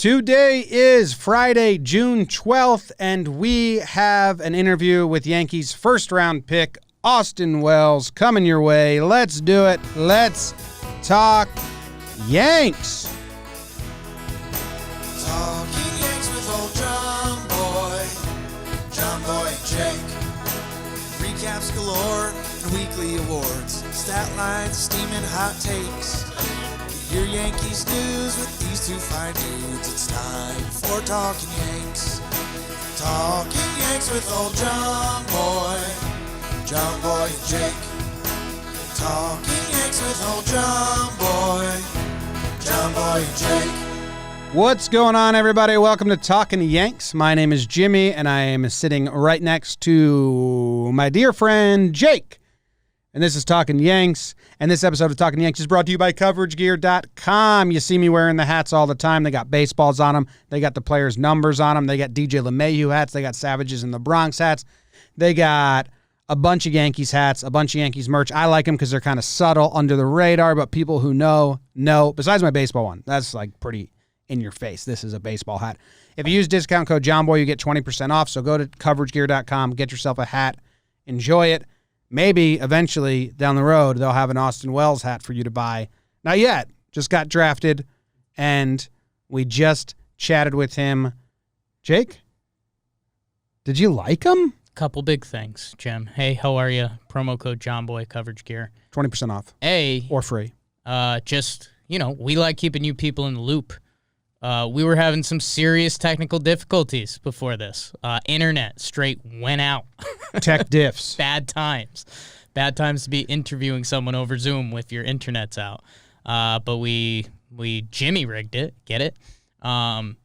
Today is Friday, June 12th, and we have an interview with Yankees first-round pick, Austin Wells, coming your way. Let's do it. Let's talk Yanks. Talking Yanks with old Jomboy and Jake. Recaps galore and weekly awards. Stat lines, steaming hot takes. Get your Yankees news with these two fine dudes. It's time for Talking Yanks. Talking Yanks with old Jomboy and Jake. Talking Yanks with old Jomboy and Jake. What's going on, everybody? Welcome to Talkin' Yanks. My name is Jimmy, and I am sitting right next to my dear friend, Jake. And this is Talkin' Yanks. And this episode of Talkin' Yanks is brought to you by CoverageGear.com. You see me wearing the hats all the time. They got baseballs on them. They got the players' numbers on them. They got DJ LeMahieu hats. They got Savages in the Bronx hats. They got a bunch of Yankees hats, a bunch of Yankees merch. I like them because they're kind of subtle, under the radar, but people who know. Besides my baseball one. That's like pretty in your face. This is a baseball hat. If you use discount code JOMBOY, you get 20% off. So go to CoverageGear.com, get yourself a hat, enjoy it. Maybe eventually down the road they'll have an Austin Wells hat for you to buy. Not yet. Just got drafted, and we just chatted with him. Jake, did you like him? Couple big things, Jim. Hey, how are you? Promo code JOMBOY, Coverage Gear. 20% off. Or free. We like keeping you people in the loop. We were having some serious technical difficulties before this. Internet straight went out. Tech diffs. Bad times. Bad times to be interviewing someone over Zoom if your internet's out. But we Jimmy rigged it. Get it? And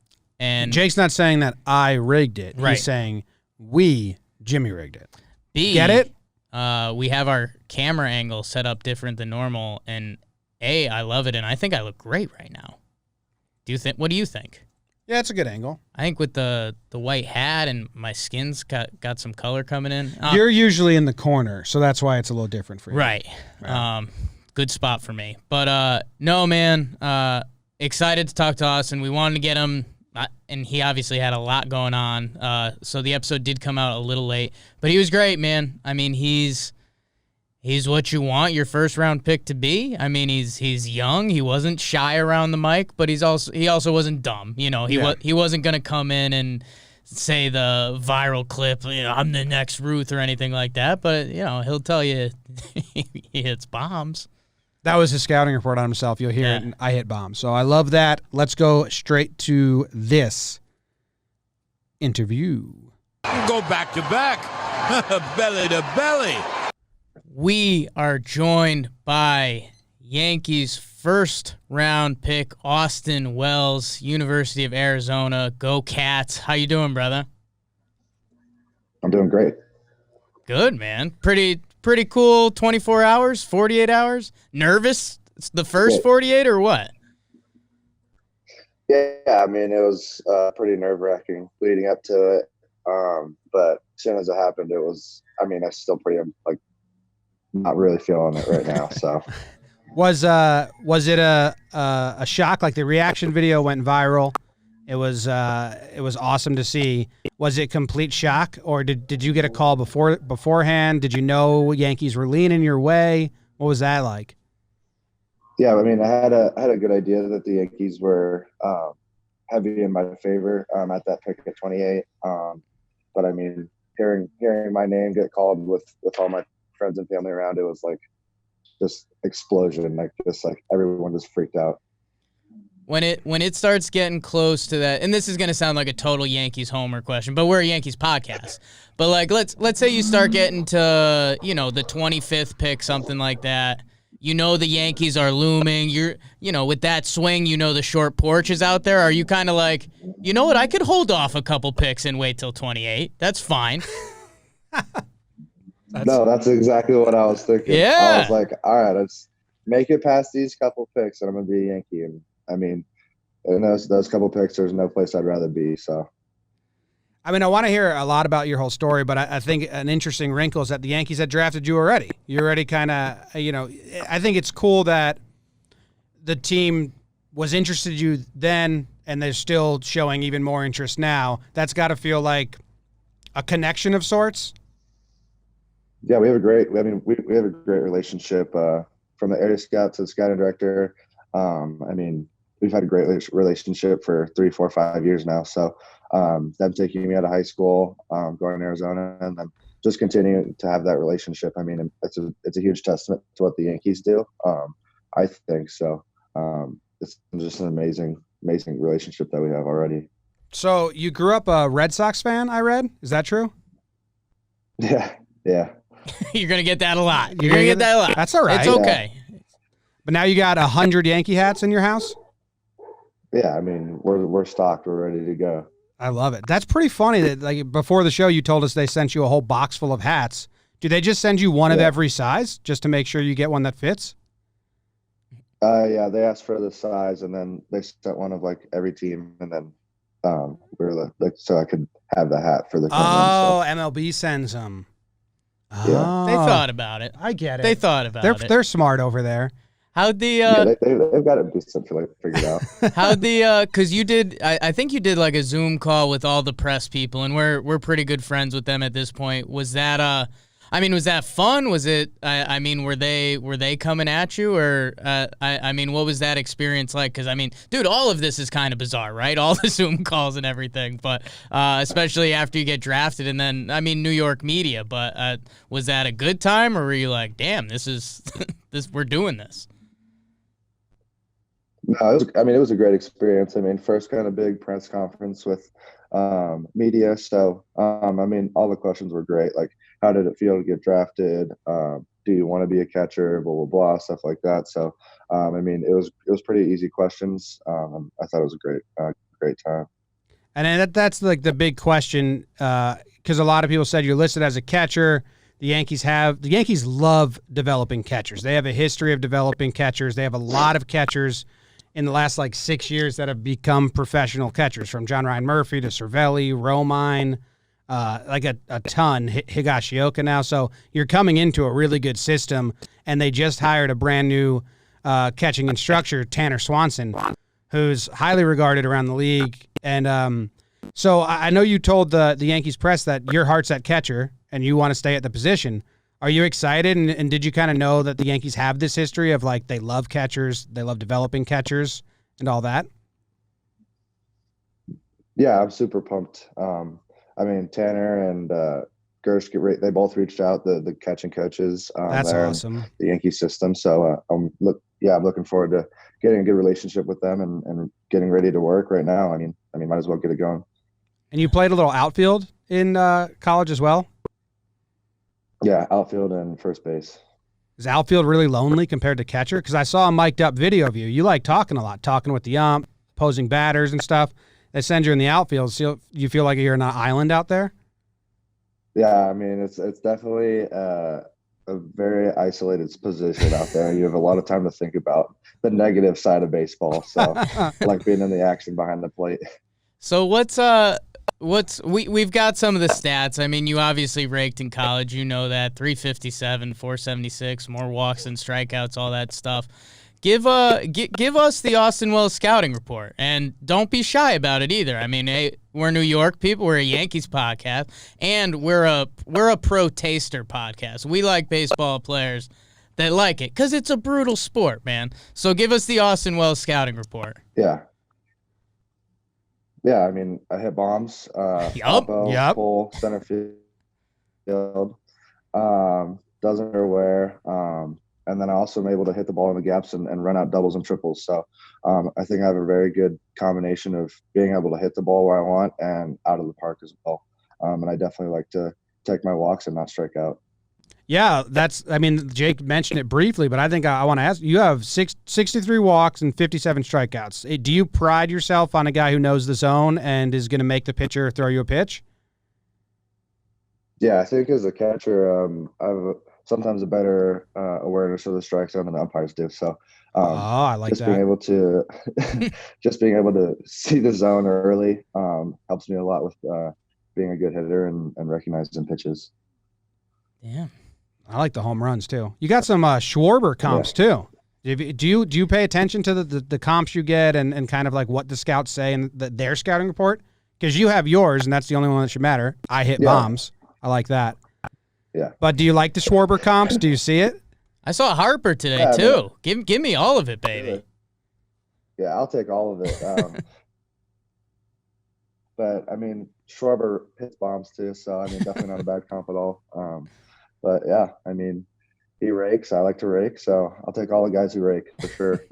Jake's not saying that I rigged it. Right. He's saying we Jimmy rigged it. Get it? We have our camera angle set up different than normal, and I love it, and I think I look great right now. What do you think? Yeah, it's a good angle. I think with the white hat and my skin's got some color coming in. You're usually in the corner, so that's why it's a little different for you. Right. Good spot for me. But no, man, excited to talk to Austin. We wanted to get him, and he obviously had a lot going on. So the episode did come out a little late, but he was great, man. I mean, he's what you want your first round pick to be. I mean, he's young. He wasn't shy around the mic, but he also wasn't dumb. You know, he wasn't gonna come in and say the viral clip, I'm the next Ruth or anything like that. But he'll tell you he hits bombs. That was his scouting report on himself. You'll hear it. And I hit bombs. So I love that. Let's go straight to this interview. Go back to back, belly to belly. We are joined by Yankees first-round pick Austin Wells, University of Arizona. Go Cats. How you doing, brother? I'm doing great. Good, man. Pretty cool 24 hours, 48 hours? Nervous? It's the first 48 or what? Yeah, I mean, it was pretty nerve-wracking leading up to it. But as soon as it happened, I still not really feeling it right now. So, was it a shock? Like the reaction video went viral. It was awesome to see. Was it complete shock, or did you get a call beforehand? Did you know Yankees were leaning your way? What was that like? Yeah, I mean, I had a good idea that the Yankees were heavy in my favor at that pick at 28. But I mean, hearing my name get called with all my friends and family around, it was like just explosion, like everyone just freaked out. When it starts getting close to that, and this is gonna sound like a total Yankees homer question, but we're a Yankees podcast. But like let's say you start getting to the 25th pick, something like that. The Yankees are looming. You're with that swing, the short porch is out there. Are you kind of like, what? I could hold off a couple picks and wait till 28. That's fine. That's exactly what I was thinking. Yeah. I was like, all right, let's make it past these couple picks, and I'm going to be a Yankee. And I mean, in those couple picks, there's no place I'd rather be. So, I mean, I want to hear a lot about your whole story, but I think an interesting wrinkle is that the Yankees had drafted you already. You're already kind of, I think it's cool that the team was interested in you then and they're still showing even more interest now. That's got to feel like a connection of sorts. Yeah, we have a great relationship from the area scout to the scouting director. We've had a great relationship for 3, 4, 5 years now. So them taking me out of high school, going to Arizona, and then just continuing to have that relationship. I mean, it's a huge testament to what the Yankees do. I think so. It's just an amazing relationship that we have already. So you grew up a Red Sox fan, I read. Is that true? Yeah. You're going to get that a lot. You're going to get that a lot. That's all right. It's okay. But now you got 100 Yankee hats in your house? Yeah, I mean, we're stocked. We're ready to go. I love it. That's pretty funny that like before the show you told us they sent you a whole box full of hats. Do they just send you one of every size just to make sure you get one that fits? Yeah, they asked for the size, and then they sent one of like every team, and then so I could have the hat for the MLB sends them. Yeah. Oh, They thought about it. I get it. They thought about it. They're smart over there. How'd the they've got it decently figured out. because you did I think you did like a Zoom call with all the press people, and we're pretty good friends with them at this point. Was that was that fun? Was it were they coming at you, or what was that experience like? Because dude, all of this is kind of bizarre, right? All the Zoom calls and everything, but especially after you get drafted, and then New York media. But was that a good time, or were you like, damn, this is we're doing this? No, it was a great experience. First kind of big press conference with media. So, all the questions were great. Like, how did it feel to get drafted? Do you want to be a catcher? Blah, blah, blah, stuff like that. So, it was pretty easy questions. I thought it was a great time. And that's like the big question, because a lot of people said you're listed as a catcher. The Yankees love developing catchers. They have a history of developing catchers. They have a lot of catchers in the last 6 years that have become professional catchers, from John Ryan Murphy to Cervelli, Romine, a ton, Higashioka now. So you're coming into a really good system, and they just hired a brand new catching instructor, Tanner Swanson, who's highly regarded around the league. And so I know you told the Yankees press that your heart's at catcher and you want to stay at the position. Are you excited? And did you kind of know that the Yankees have this history of they love catchers, they love developing catchers and all that? Yeah, I'm super pumped. Tanner and Gersh, they both reached out, the catching coaches. That's awesome. The Yankee system. So I'm looking forward to getting a good relationship with them and getting ready to work right now. Might as well get it going. And you played a little outfield in college as well? Yeah, outfield and first base. Is outfield really lonely compared to catcher? Because I saw a mic'd up video of you. You like talking a lot, talking with the ump, opposing batters and stuff. They send you in the outfield, so you feel like you're on an island out there? Yeah, it's definitely a very isolated position out there. You have a lot of time to think about the negative side of baseball. So like being in the action behind the plate. So we've got some of the stats. You obviously raked in college. You know that. 357, 476, more walks than strikeouts, all that stuff. Give us the Austin Wells scouting report, and don't be shy about it either. Hey, we're New York people. We're a Yankees podcast, and we're a pro taster podcast. We like baseball players that like it because it's a brutal sport, man. So give us the Austin Wells scouting report. Yeah. Yeah, I hit bombs. Yep. Full center field. Doesn't matter where. And then I also am able to hit the ball in the gaps and run out doubles and triples. So I think I have a very good combination of being able to hit the ball where I want and out of the park as well. And I definitely like to take my walks and not strike out. Yeah, Jake mentioned it briefly, but I think I want to ask, you have 63 walks and 57 strikeouts. Do you pride yourself on a guy who knows the zone and is going to make the pitcher throw you a pitch? Yeah, I think as a catcher, I have sometimes a better awareness of the strike zone than the umpires do. So I like just that. Being able to see the zone early helps me a lot with being a good hitter and recognizing pitches. Yeah. I like the home runs, too. You got some Schwarber comps, too. Do you pay attention to the comps you get and kind of like what the scouts say in their scouting report? Because you have yours, and that's the only one that should matter. I hit bombs. I like that. Yeah. But do you like the Schwarber comps? Do you see it? I saw Harper today too. Give me all of it, baby. Yeah, I'll take all of it. But I mean, Schwarber hits bombs too, so I mean, definitely not a bad comp at all. But yeah, I mean, he rakes. I like to rake, so I'll take all the guys who rake for sure.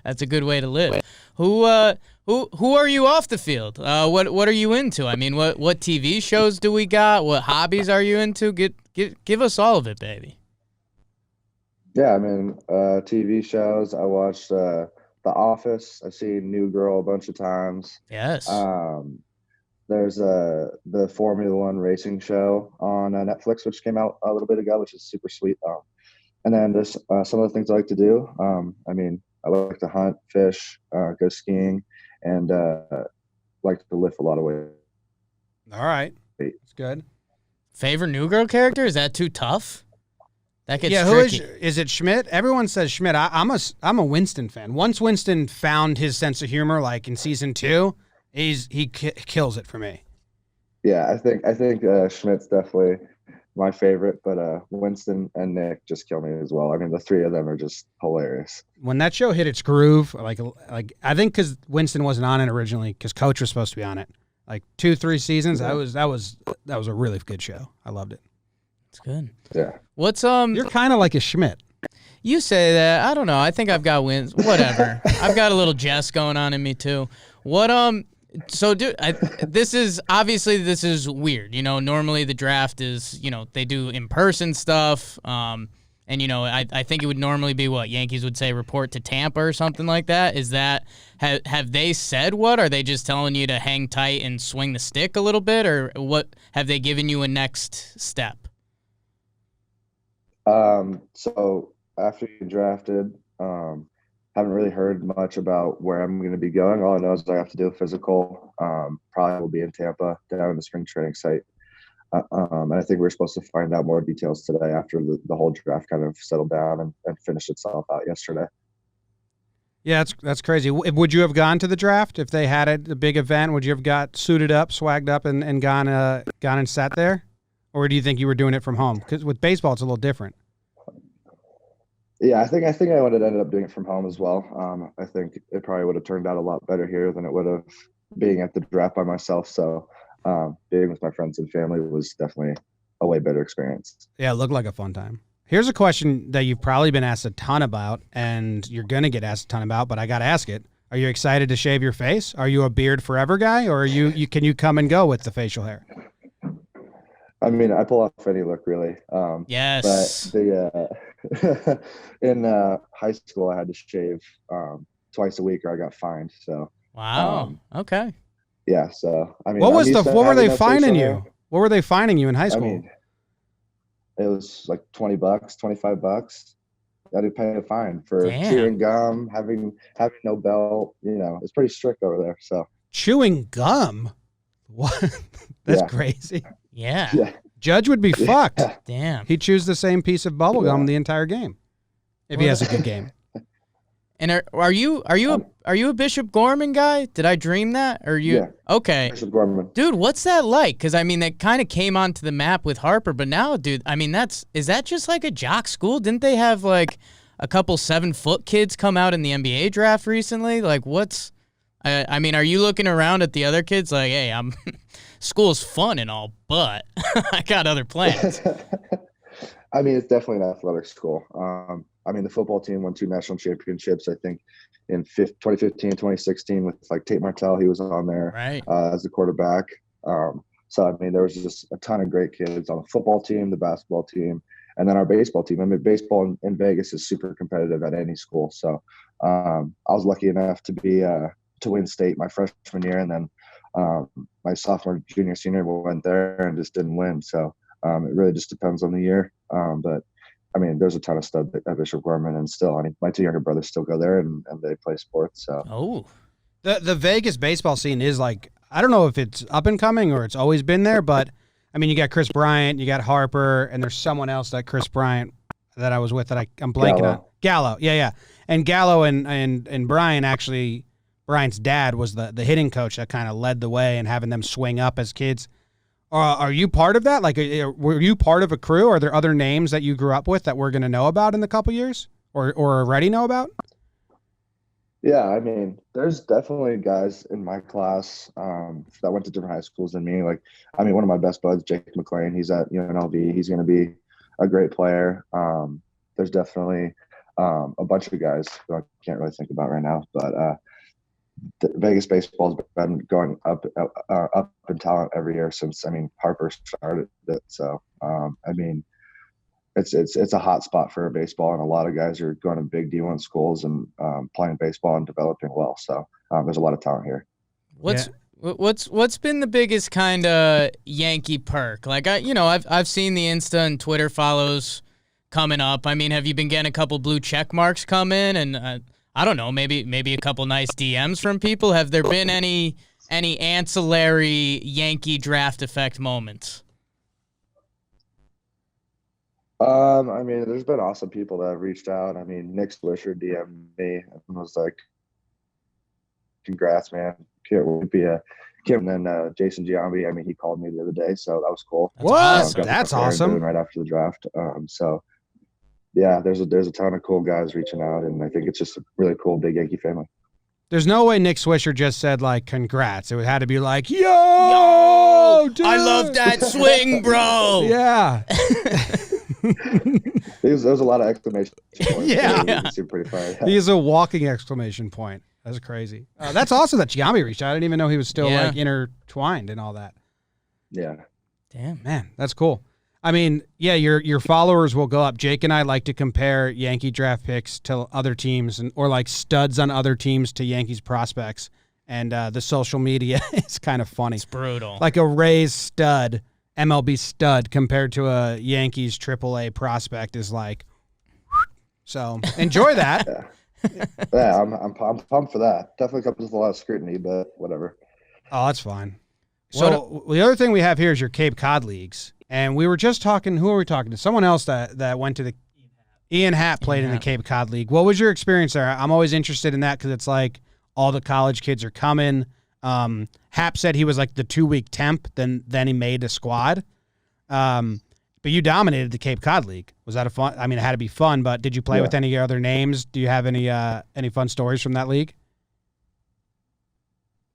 That's a good way to live. Who are you off the field? What are you into? I mean, what TV shows do we got? What hobbies are you into? Give us all of it, baby. Yeah, I mean, TV shows. I watched The Office. I've seen New Girl a bunch of times. Yes. There's the Formula One racing show on Netflix, which came out a little bit ago, which is super sweet. And then there's some of the things I like to do. I mean, I like to hunt, fish, go skiing, and like to lift a lot of weight. All right, that's good. Favorite New Girl character? Is that too tough? That gets tricky. Who is it Schmidt? Everyone says Schmidt. I'm a Winston fan. Once Winston found his sense of humor, like in season 2, he kills it for me. Yeah, I think Schmidt's definitely my favorite, but Winston and Nick just kill me as well. I mean, the three of them are just hilarious. When that show hit its groove, like I think because Winston wasn't on it originally, because Coach was supposed to be on it, like 2-3 seasons. Yeah. That was a really good show. I loved it. It's good. Yeah. What's You're kind of like a Schmidt. You say that. I don't know. I think I've got wins. Whatever. I've got a little Jess going on in me too. What So, dude, this is weird. You know, normally the draft is, you know, they do in-person stuff. And, you know, I think it would normally be what Yankees would say, report to Tampa or something like that. Is that, have they said what? Are they just telling you to hang tight and swing the stick a little bit? Or what, have they given you a next step? So after you drafted, haven't really heard much about where I'm going to be going. All I know is I have to do a physical. Probably will be in Tampa, down in the spring training site. And I think we're supposed to find out more details today after the whole draft kind of settled down and finished itself out yesterday. Yeah, that's crazy. Would you have gone to the draft if they had a big event? Would you have got suited up, swagged up, and gone and sat there? Or do you think you were doing it from home? Because with baseball, it's a little different. Yeah, I think I would have ended up doing it from home as well. I think it probably would have turned out a lot better here than it would have being at the draft by myself. So being with my friends and family was definitely a way better experience. Yeah, it looked like a fun time. Here's a question that you've probably been asked a ton about, and you're going to get asked a ton about, but I got to ask it. Are you excited to shave your face? Are you a beard forever guy, or can you come and go with the facial hair? I mean, I pull off any look, really. Yes. But in high school, I had to shave twice a week, or I got fined. So. Wow. Okay. Yeah. So I mean, what were they fining you? What were they fining you in high school? I mean, it was like $20, $25. I had to pay a fine for chewing gum, having no belt. You know, it's pretty strict over there. So. Chewing gum? What? That's crazy. Yeah. Judge would be fucked. Damn. He'd choose the same piece of bubble gum the entire game if he has a good game. And are you a Bishop Gorman guy? Did I dream that? Or you? Yeah. Okay. Bishop Gorman. Dude, what's that like? Because I mean, that kind of came onto the map with Harper, but now, dude, I mean, is that just like a jock school? Didn't they have like a couple 7-foot kids come out in the NBA draft recently? Like, what's? I mean, are you looking around at the other kids like, hey, school's fun and all, but I got other plans. I mean, it's definitely an athletic school. I mean, the football team won 2 national championships, I think, in 2015, 2016 with like Tate Martell. He was on there as the quarterback. So, I mean, there was just a ton of great kids on the football team, the basketball team, and then our baseball team. I mean, baseball in Vegas is super competitive at any school. So I was lucky enough to win state my freshman year, and then my sophomore, junior, senior went there and just didn't win. So it really just depends on the year. But I mean, there's a ton of stuff at Bishop Gorman, and still, I mean, my 2 younger brothers still go there and they play sports. So the Vegas baseball scene is like, I don't know if it's up and coming or it's always been there, but I mean, you got Chris Bryant, you got Harper, and there's someone else that Chris Bryant that I was with that I'm blanking on. Gallo. Yeah. And Gallo and Brian actually, Brian's dad was the hitting coach that kind of led the way and having them swing up as kids. Are you part of that? Like, were you part of a crew? Are there other names that you grew up with that we're going to know about in the couple years or already know about? Yeah, I mean, there's definitely guys in my class that went to different high schools than me. Like, I mean, one of my best buds, Jake McLean, he's at UNLV. He's going to be a great player. There's definitely a bunch of guys who I can't really think about right now, but the Vegas baseball's been going up in talent every year since, I mean, Harper started it. So, I mean, it's a hot spot for baseball, and a lot of guys are going to big D1 schools and playing baseball and developing well. So there's a lot of talent here. What's been the biggest kind of Yankee perk? Like I've seen the Insta and Twitter follows coming up. I mean, have you been getting a couple blue check marks come in, and I don't know, maybe a couple nice DMs from people? Have there been any ancillary Yankee draft effect moments? I mean, there's been awesome people that have reached out. I mean, Nick Swisher DM'd me and was like, "Congrats, man! Can't wait to be a Kim." And then Jason Giambi, I mean, he called me the other day, so that was cool. That's awesome! Right after the draft. So yeah, there's a ton of cool guys reaching out, and I think it's just a really cool big Yankee family. There's no way Nick Swisher just said like congrats. It would have to be like, yo, dude. I love that swing, bro. Yeah. There's a lot of exclamation points. Yeah. It seemed pretty funny. He's a walking exclamation point. That's crazy. That's awesome that Giambi reached out. I didn't even know he was still like intertwined and all that. Yeah. Damn. Man, that's cool. I mean, yeah, your followers will go up. Jake and I like to compare Yankee draft picks to other teams or like studs on other teams to Yankees prospects. And the social media is kind of funny. It's brutal. Like a Rays stud, MLB stud compared to a Yankees AAA prospect is like, so enjoy that. Yeah, I'm pumped for that. Definitely comes with a lot of scrutiny, but whatever. Oh, that's fine. So the other thing we have here is your Cape Cod leagues. And we were just talking, who are we talking to? Someone else that went to the Ian Happ played in the Cape Cod League. What was your experience there? I'm always interested in that because it's like all the college kids are coming. Happ said he was like the 2-week temp, then he made a squad. But you dominated the Cape Cod League. Was that fun? I mean, it had to be fun, but did you play with any other names? Do you have any fun stories from that league?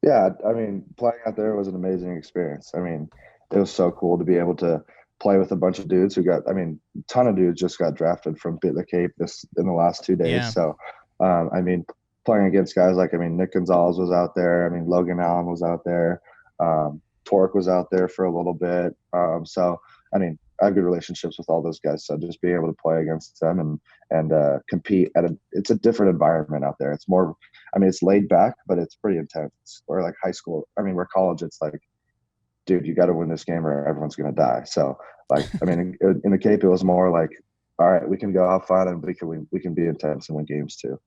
Yeah, I mean, playing out there was an amazing experience. I mean, it was so cool to be able to play with a bunch of dudes who got, I mean, a ton of dudes just got drafted from the Cape in the last 2 days. Yeah. So, I mean, playing against guys like, I mean, Nick Gonzalez was out there. I mean, Logan Allen was out there. Torque was out there for a little bit. So, I mean, I have good relationships with all those guys. So just being able to play against them and compete it's a different environment out there. It's more, I mean, it's laid back, but it's pretty intense. Or like high school. I mean, we're college. It's like, dude, you got to win this game or everyone's going to die. So, like, I mean, in the Cape, it was more like, all right, we can go have fun and we can be intense and win games too.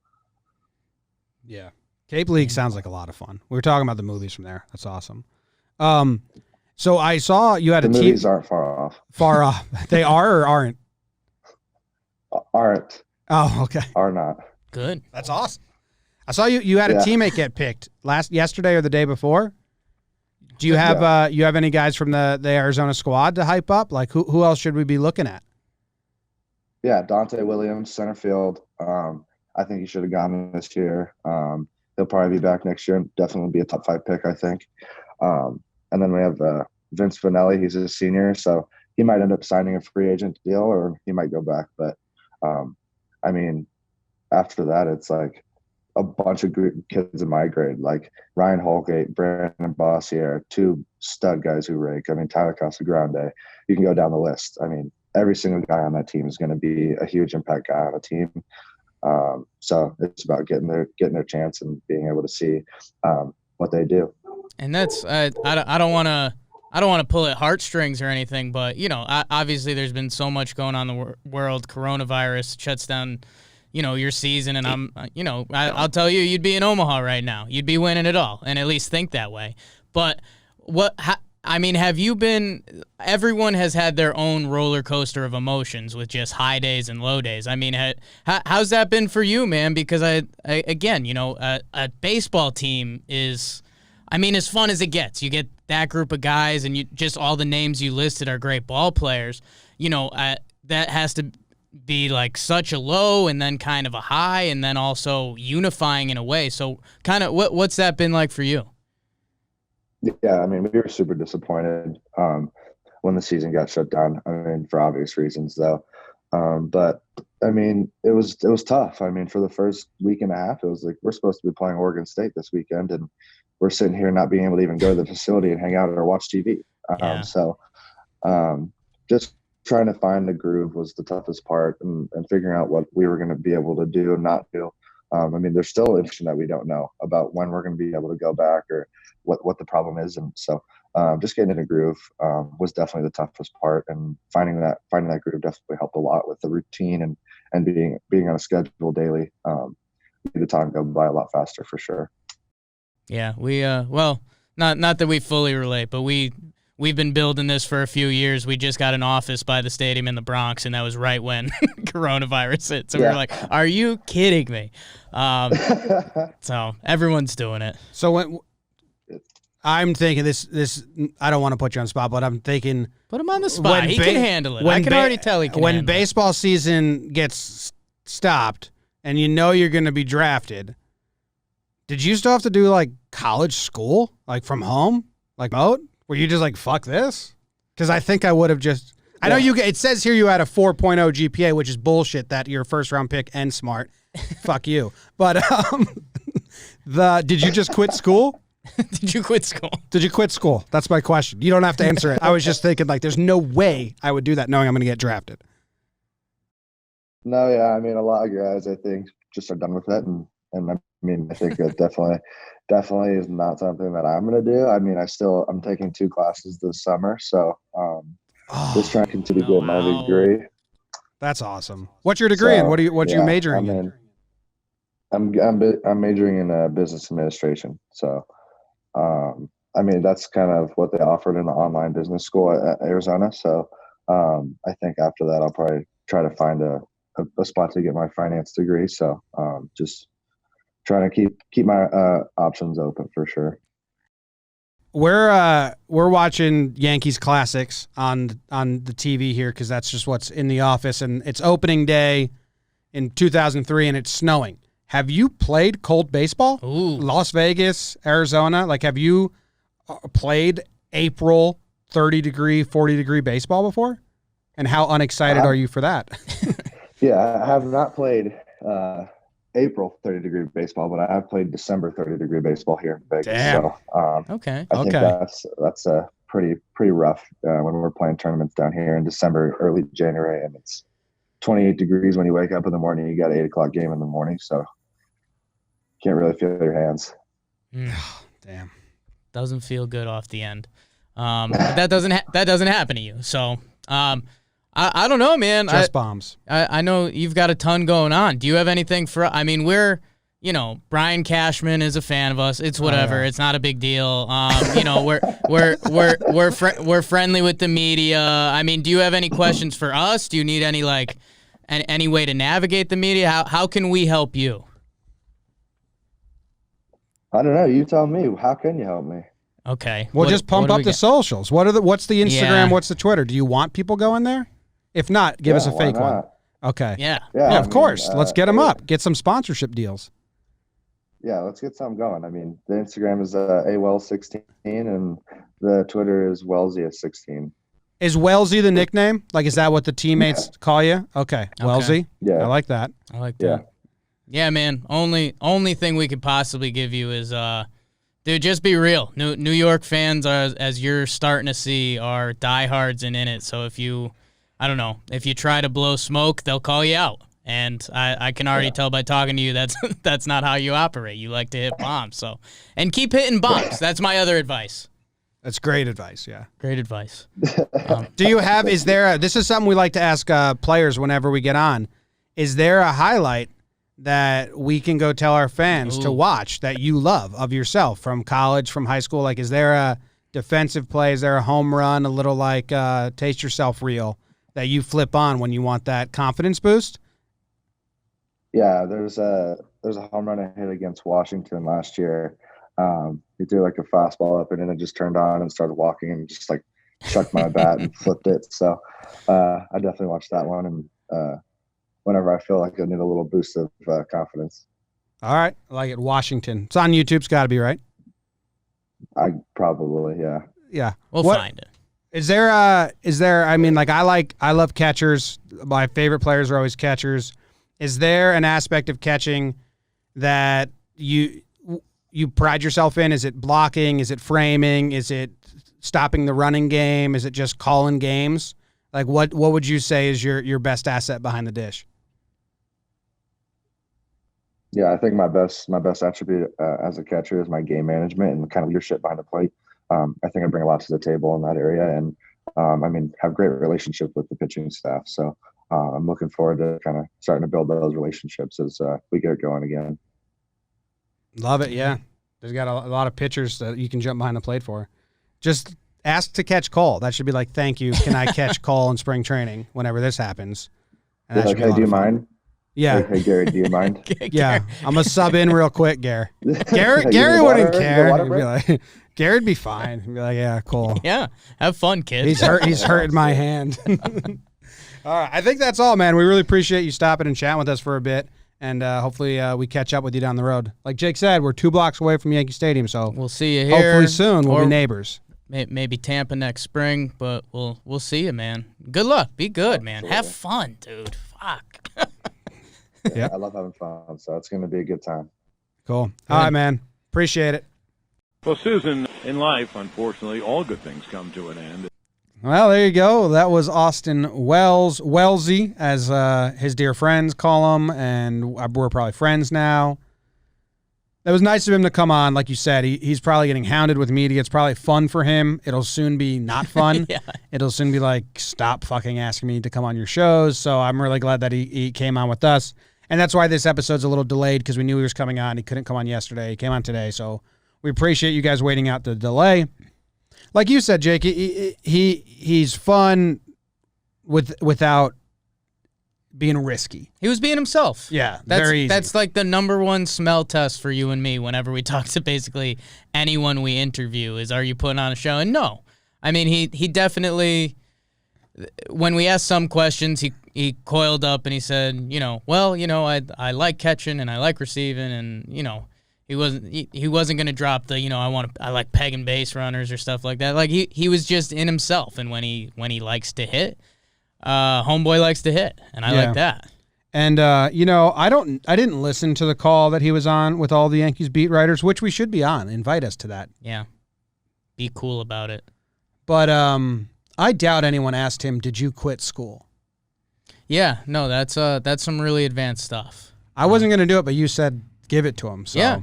Yeah. Cape League sounds like a lot of fun. We were talking about the movies from there. That's awesome. So I saw you had a team. The movies aren't far off. Far off. They are or aren't? Aren't. Oh, okay. Are not. Good. That's awesome. I saw you had a teammate get picked yesterday or the day before. Do you have you have any guys from the Arizona squad to hype up? Like who else should we be looking at? Yeah, Dante Williams, center field. I think he should have gone this year. He'll probably be back next year and definitely be a top 5 pick, I think. And then we have Vince Finelli. He's a senior, so he might end up signing a free agent deal or he might go back. But I mean, after that, it's like a bunch of good kids in my grade, like Ryan Holgate, Brandon Bossier, 2 stud guys who rake. I mean, Tyler Casagrande. You can go down the list. I mean, every single guy on that team is going to be a huge impact guy on a team. So it's about getting their chance and being able to see what they do. And that's I don't want to pull at heartstrings or anything, but obviously there's been so much going on in the world. Coronavirus shuts down your season, and I'll tell you, you'd be in Omaha right now. You'd be winning it all, and at least think that way. But I mean, everyone has had their own roller coaster of emotions with just high days and low days. I mean, how's that been for you, man? Because again, a baseball team is, I mean, as fun as it gets. You get that group of guys, and just all the names you listed are great ball players. That has to be like such a low and then kind of a high and then also unifying in a way. So kind of what's that been like for you? Yeah, I mean, we were super disappointed when the season got shut down. I mean, for obvious reasons, though. But I mean, it was tough. I mean, for the first week and a half, it was like we're supposed to be playing Oregon State this weekend, and we're sitting here not being able to even go to the facility and hang out or watch TV. So just trying to find the groove was the toughest part, and figuring out what we were going to be able to do and not do. I mean, there's still information that we don't know about when we're going to be able to go back or what the problem is. And so just getting in a groove was definitely the toughest part, and finding that groove definitely helped a lot with the routine and being on a schedule daily. Made the time go by a lot faster for sure. Yeah, we well, not that we fully relate, but we've been building this for a few years. We just got an office by the stadium in the Bronx, and that was right when coronavirus hit. So we were like, "Are you kidding me?" So everyone's doing it. So when I'm thinking this, I don't want to put you on the spot, but I'm thinking put him on the spot. He can handle it. I can already tell he can. When baseball season gets stopped, and you're going to be drafted, did you still have to do like college school, like from home, like Moat? Were you just like, fuck this? Because I think I would have just. I know it says here you had a 4.0 GPA, which is bullshit that you're a first round pick and smart. Fuck you. But did you just quit school? Did you quit school? Did you quit school? That's my question. You don't have to answer it. I was just thinking, like, there's no way I would do that knowing I'm going to get drafted. No, yeah. I mean, a lot of guys, I think, just are done with it. And I mean, I think it definitely is not something that I'm going to do. I mean, I'm taking 2 classes this summer. So just trying to continue to get my degree. That's awesome. What's your degree in? What you majoring in? I'm majoring in business administration. So, I mean, that's kind of what they offered in the online business school at Arizona. So, I think after that, I'll probably try to find a spot to get my finance degree. So, just trying to keep my options open for sure. We're watching Yankees classics on the TV here because that's just what's in the office, and it's opening day in 2003, and it's snowing. Have you played cold baseball? Ooh. Las Vegas, Arizona? Like, have you played April 30-degree, 40-degree baseball before? And how unexcited are you for that? Yeah, I have not played April 30-degree baseball, but I have played December 30-degree baseball here in Vegas. Damn. So, okay. I think that's a pretty rough when we're playing tournaments down here in December, early January, and it's 28 degrees when you wake up in the morning. You got an 8 o'clock game in the morning, so can't really feel your hands. Damn. Doesn't feel good off the end. But that doesn't happen to you. So I don't know, man. Just bombs. I know you've got a ton going on. Do you have anything for? I mean, Brian Cashman is a fan of us. It's whatever. Oh, yeah. It's not a big deal. We're friendly with the media. I mean, do you have any questions for us? Do you need any way to navigate the media? How can we help you? I don't know. You tell me. How can you help me? Okay. Well, just pump up the socials. What's the Instagram? Yeah. What's the Twitter? Do you want people going there? If not, give us a fake one. Okay. Yeah, of course. Let's get them up. Get some sponsorship deals. Yeah, let's get something going. I mean, the Instagram is AWells16 and the Twitter is Wellesley16. Is Wellesley the nickname? Like, is that what the teammates call you? Okay. Wellesley. Yeah. I like that. Yeah, man. Only thing we could possibly give you is, dude, just be real. New York fans, as you're starting to see, are diehards and in it. So if you try to blow smoke, they'll call you out. And I can already tell by talking to you that's not how you operate. You like to hit bombs. So, and keep hitting bombs. That's my other advice. That's great advice. Yeah. Great advice. This is something we like to ask players whenever we get on. Is there a highlight that we can go tell our fans to watch that you love of yourself from college, from high school? Like, is there defensive play? Is there a home run, a little like taste yourself reel that you flip on when you want that confidence boost? Yeah, there's a home run I hit against Washington last year. He threw like a fastball up and then it just turned on and started walking and just like chucked my bat and flipped it. So I definitely watched that one, and whenever I feel like I need a little boost of confidence. All right, I like it. Washington. It's on YouTube. It's got to be, right? I probably, yeah. Yeah. We'll find it. Is there, I mean, like I love catchers. My favorite players are always catchers. Is there an aspect of catching that you pride yourself in? Is it blocking? Is it framing? Is it stopping the running game? Is it just calling games? Like what would you say is your best asset behind the dish? Yeah, I think my best attribute as a catcher is my game management and kind of leadership behind the plate. I think I bring a lot to the table in that area, and I mean, have great relationship with the pitching staff. So I'm looking forward to kind of starting to build those relationships as we get going again. Love it. Yeah, there's got a lot of pitchers that you can jump behind the plate for. Just ask to catch Cole. That should be like, thank you. Can I catch Cole in spring training whenever this happens? And Yeah, like, hey, do you mind? Yeah. Hey, Gary, do you mind? Yeah. I'm going to sub in real quick, Gary. Gary You wouldn't water? care. You water, He'd be like, Gary'd be fine. He'd be like, yeah, cool. Yeah, have fun, kid. He's hurting my hand. All right. I think that's all, man. We really appreciate you stopping and chatting with us for a bit. And hopefully we catch up with you down the road. Like Jake said, we're 2 blocks away from Yankee Stadium, so We'll see you here. hopefully soon we'll or be neighbors. Maybe Tampa next spring, but we'll see you, man. Good luck. Be good, man. Have fun, dude. Fuck. Yeah. I love having fun, so it's going to be a good time. Cool. All right, man. Appreciate it. Well, Susan, in life, unfortunately, all good things come to an end. Well, there you go. That was Austin Wellsy, as his dear friends call him, and we're probably friends now. It was nice of him to come on. Like you said, he's probably getting hounded with media. It's probably fun for him. It'll soon be not fun. Yeah. It'll soon be like, stop fucking asking me to come on your shows. So I'm really glad that he came on with us. And that's why this episode's a little delayed, because we knew he was coming on. He couldn't come on yesterday. He came on today. So we appreciate you guys waiting out the delay. Like you said, Jake, he's fun without being risky. He was being himself. Yeah, That's, very easy. That's like the number one smell test for you and me whenever we talk to basically anyone we interview is, are you putting on a show? And no. I mean, he definitely, when we asked some questions, he coiled up and he said, I like catching and I like receiving, and, he wasn't going to drop the, I like pegging base runners or stuff like that. Like he was just in himself, and when he likes to hit, homeboy likes to hit, and I like that. And I didn't listen to the call that he was on with all the Yankees beat writers, which we should be on. Invite us to that. Yeah. Be cool about it. But I doubt anyone asked him, "Did you quit school?" Yeah, no, that's some really advanced stuff. I wasn't going to do it, but you said give it to him. So Yeah.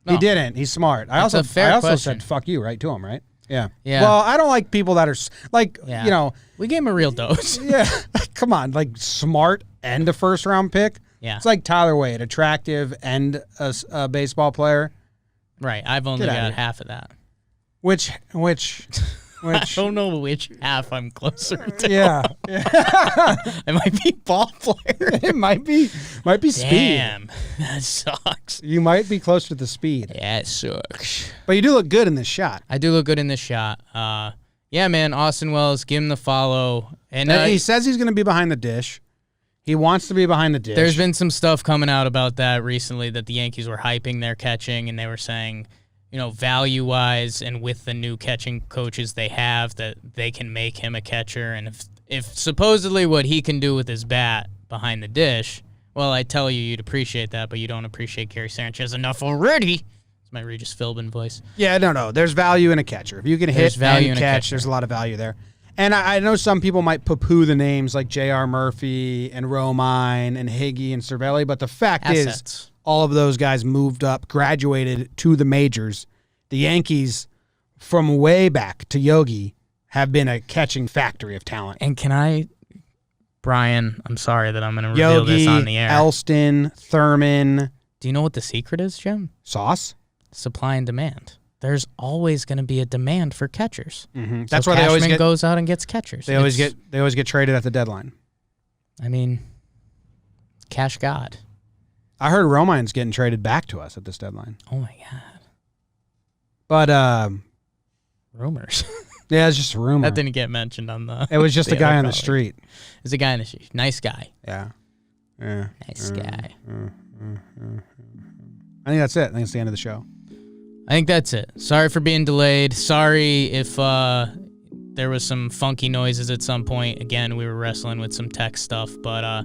He No. didn't. He's smart. I That's also a fair question. said fuck you right to him, right? Yeah. Yeah. Well, I don't like people that are like, Yeah. We gave him a real dose. yeah, come on, like smart and a first round pick. Yeah. It's like Tyler Wade, attractive and a baseball player. Right. I've only Get outta got here. half of that. Which I don't know which half I'm closer to. yeah. I might be ball player. It might be speed. Damn. That sucks. You might be close to the speed. Yeah, it sucks. But you do look good in this shot. I do look good in this shot. Yeah, man, Austin Wells, give him the follow. And He says he's going to be behind the dish. He wants to be behind the dish. there's been some stuff coming out about that recently, that the Yankees were hyping their catching, and they were saying, value-wise and with the new catching coaches they have, that they can make him a catcher. And if supposedly what he can do with his bat behind the dish, well, I tell you, you'd appreciate that, but you don't appreciate Gary Sanchez enough already. It's my Regis Philbin voice. Yeah, no. There's value in a catcher. If you can There's hit value and in a catch, catcher. there's a lot of value there. And I know some people might poo-poo the names like J.R. Murphy and Romine and Higgy and Cervelli, but the fact Assets. is all of those guys moved up, graduated to the majors. The Yankees, from way back to Yogi, have been a catching factory of talent. And Brian, I'm sorry that I'm going to reveal Yogi, this on the air. Elston, Thurman, Do you know what the secret is, Jim? Sauce. Supply and demand. there's always going to be a demand for catchers. Mm-hmm. So That's why they always Cashman get goes out and gets catchers. They always get traded at the deadline. I mean, cash god. I heard Romine's getting traded back to us at this deadline. Oh my god. But Rumors. yeah, it's just a rumor. That didn't get mentioned on the. It was just the a guy other on the call. street. It's a guy in the street. Nice guy. Yeah. Nice guy. I think that's it. I think it's the end of the show. I think that's it. Sorry for being delayed. Sorry if there was some funky noises at some point. Again, we were wrestling with some tech stuff, but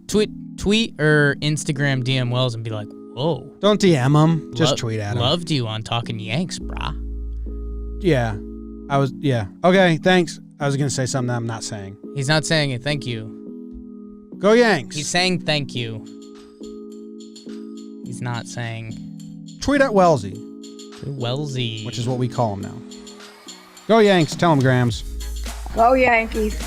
tweet or Instagram DM Wells and be like, whoa. Don't DM him. Just tweet at him. Loved you on Talking Yanks, brah. Yeah. Okay, thanks. I was going to say something that I'm not saying. He's not saying it. Thank you. Go Yanks. He's saying thank you. He's not saying Tweet at Wellesley, Wellsy. which is what we call him now. Go Yanks. Tell him, Grams. Go Yankees.